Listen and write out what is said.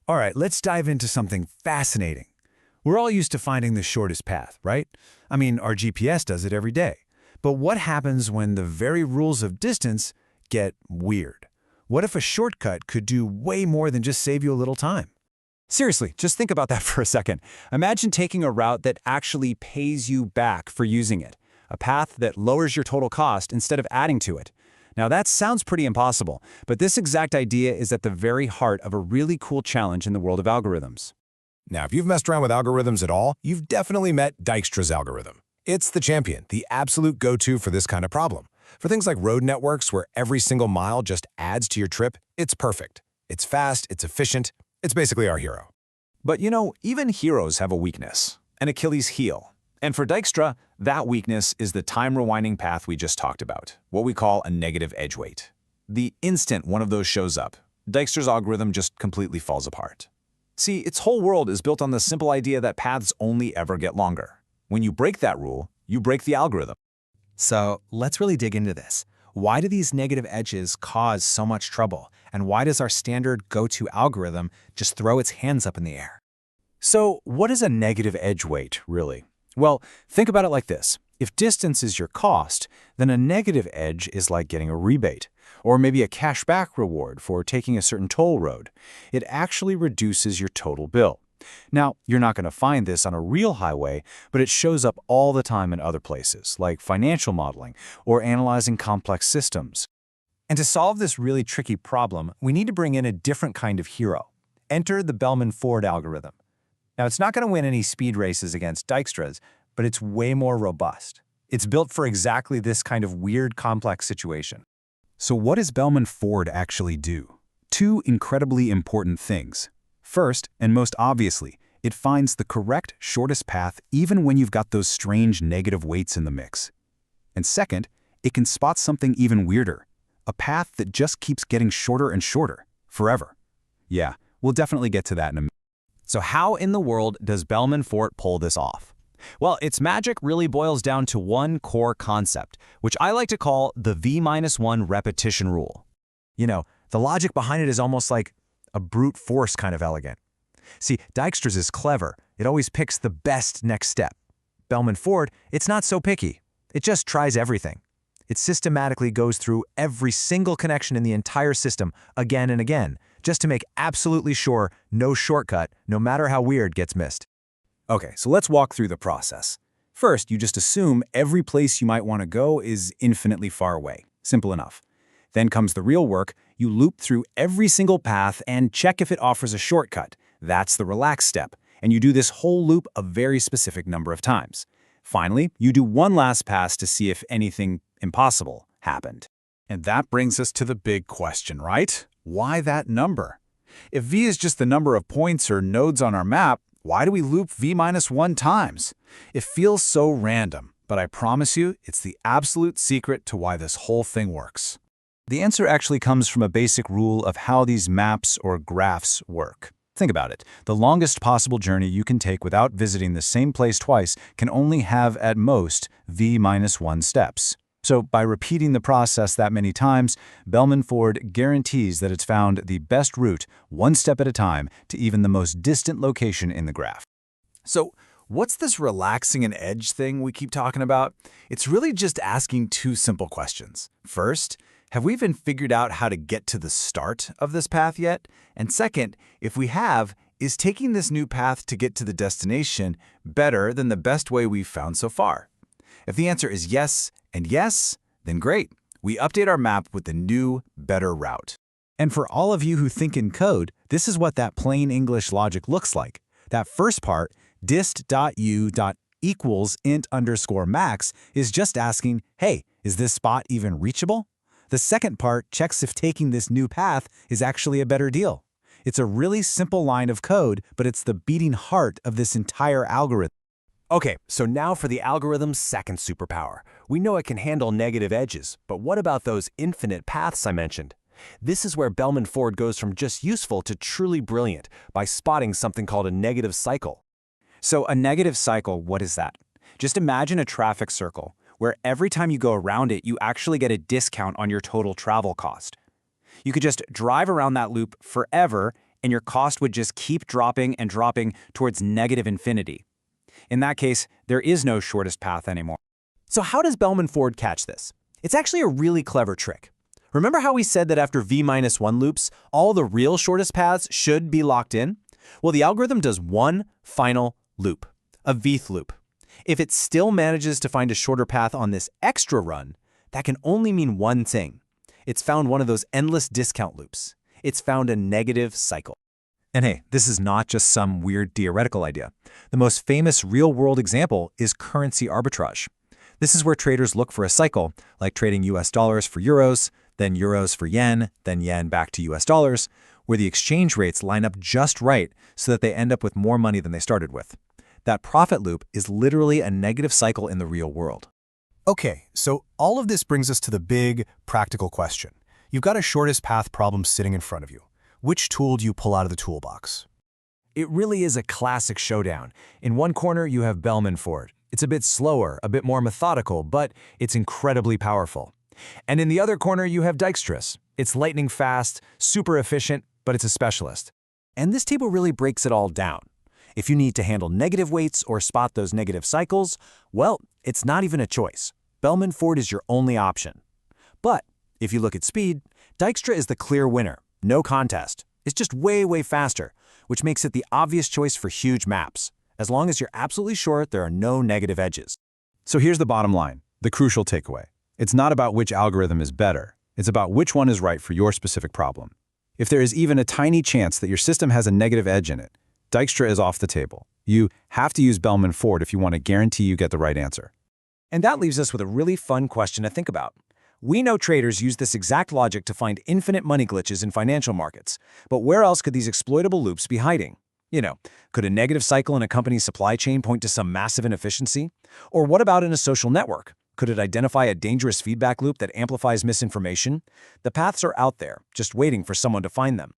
All right, let's dive into something fascinating. We're all used to finding the shortest path, right? I mean, our GPS does it every day. But what happens when the very rules of distance get weird? What if a shortcut could do way more than just save you a little time? Seriously, just think about that for a second. Imagine taking a route that actually pays you back for using it, a path that lowers your total cost instead of adding to it. Now that sounds pretty impossible, but this exact idea is at the very heart of a really cool challenge in the world of algorithms. Now, if you've messed around with algorithms at all, you've definitely met Dijkstra's algorithm. It's the champion, the absolute go-to for this kind of problem. For things like road networks where every single mile just adds to your trip, it's perfect. It's fast, it's efficient, it's basically our hero. But even heroes have a weakness, an Achilles heel. And for Dijkstra, that weakness is the time-rewinding path we just talked about, what we call a negative edge weight. The instant one of those shows up, Dijkstra's algorithm just completely falls apart. See, its whole world is built on the simple idea that paths only ever get longer. When you break that rule, you break the algorithm. So let's really dig into this. Why do these negative edges cause so much trouble? And why does our standard go-to algorithm just throw its hands up in the air? So what is a negative edge weight, really? Well, think about it like this. If distance is your cost, then a negative edge is like getting a rebate, or maybe a cashback reward for taking a certain toll road. It actually reduces your total bill. Now, you're not going to find this on a real highway, but it shows up all the time in other places, like financial modeling or analyzing complex systems. And to solve this really tricky problem, we need to bring in a different kind of hero. Enter the Bellman-Ford algorithm. Now, it's not going to win any speed races against Dijkstra's, but it's way more robust. It's built for exactly this kind of weird, complex situation. So what does Bellman-Ford actually do? Two incredibly important things. First, and most obviously, it finds the correct, shortest path even when you've got those strange negative weights in the mix. And second, it can spot something even weirder, a path that just keeps getting shorter and shorter, forever. Yeah, we'll definitely get to that in a minute. So how in the world does Bellman-Ford pull this off? Well, its magic really boils down to one core concept, which I like to call the V-1 repetition rule. The logic behind it is almost like a brute force kind of elegant. See, Dijkstra's is clever. It always picks the best next step. Bellman-Ford, it's not so picky. It just tries everything. It systematically goes through every single connection in the entire system again and again, just to make absolutely sure no shortcut, no matter how weird, gets missed. Okay, so let's walk through the process. First, you just assume every place you might want to go is infinitely far away. Simple enough. Then comes the real work. You loop through every single path and check if it offers a shortcut. That's the relax step, and you do this whole loop a very specific number of times. Finally, you do one last pass to see if anything impossible happened. And that brings us to the big question, right? Why that number? If V is just the number of points or nodes on our map, why do we loop V-1 times? It feels so random, but I promise you, it's the absolute secret to why this whole thing works. The answer actually comes from a basic rule of how these maps or graphs work. Think about it. The longest possible journey you can take without visiting the same place twice can only have at most V-1 steps. So by repeating the process that many times, Bellman-Ford guarantees that it's found the best route, one step at a time, to even the most distant location in the graph. So what's this relaxing an edge thing we keep talking about? It's really just asking two simple questions. First, have we even figured out how to get to the start of this path yet? And second, if we have, is taking this new path to get to the destination better than the best way we've found so far? If the answer is yes and yes, then great. We update our map with the new, better route. And for all of you who think in code, this is what that plain English logic looks like. That first part, dist.u.equals int_max, is just asking, hey, is this spot even reachable? The second part checks if taking this new path is actually a better deal. It's a really simple line of code, but it's the beating heart of this entire algorithm. Okay, so now for the algorithm's second superpower. We know it can handle negative edges, but what about those infinite paths I mentioned? This is where Bellman-Ford goes from just useful to truly brilliant by spotting something called a negative cycle. So a negative cycle, what is that? Just imagine a traffic circle where every time you go around it, you actually get a discount on your total travel cost. You could just drive around that loop forever and your cost would just keep dropping and dropping towards negative infinity. In that case, there is no shortest path anymore. So how does Bellman-Ford catch this? It's actually a really clever trick. Remember how we said that after v-1 loops, all the real shortest paths should be locked in? Well, the algorithm does one final loop, a vth loop. If it still manages to find a shorter path on this extra run, that can only mean one thing. It's found one of those endless discount loops. It's found a negative cycle. And hey, this is not just some weird theoretical idea. The most famous real-world example is currency arbitrage. This is where traders look for a cycle, like trading US dollars for euros, then euros for yen, then yen back to US dollars, where the exchange rates line up just right so that they end up with more money than they started with. That profit loop is literally a negative cycle in the real world. Okay, so all of this brings us to the big, practical question. You've got a shortest path problem sitting in front of you. Which tool do you pull out of the toolbox? It really is a classic showdown. In one corner, you have Bellman-Ford. It's a bit slower, a bit more methodical, but it's incredibly powerful. And in the other corner, you have Dijkstra. It's lightning fast, super efficient, but it's a specialist. And this table really breaks it all down. If you need to handle negative weights or spot those negative cycles, well, it's not even a choice. Bellman-Ford is your only option. But if you look at speed, Dijkstra is the clear winner. No contest. It's just way, way faster, which makes it the obvious choice for huge maps, as long as you're absolutely sure there are no negative edges. So here's the bottom line, the crucial takeaway. It's not about which algorithm is better. It's about which one is right for your specific problem. If there is even a tiny chance that your system has a negative edge in it, Dijkstra is off the table. You have to use Bellman-Ford if you want to guarantee you get the right answer. And that leaves us with a really fun question to think about. We know traders use this exact logic to find infinite money glitches in financial markets, but where else could these exploitable loops be hiding? Could a negative cycle in a company's supply chain point to some massive inefficiency? Or what about in a social network? Could it identify a dangerous feedback loop that amplifies misinformation? The paths are out there, just waiting for someone to find them.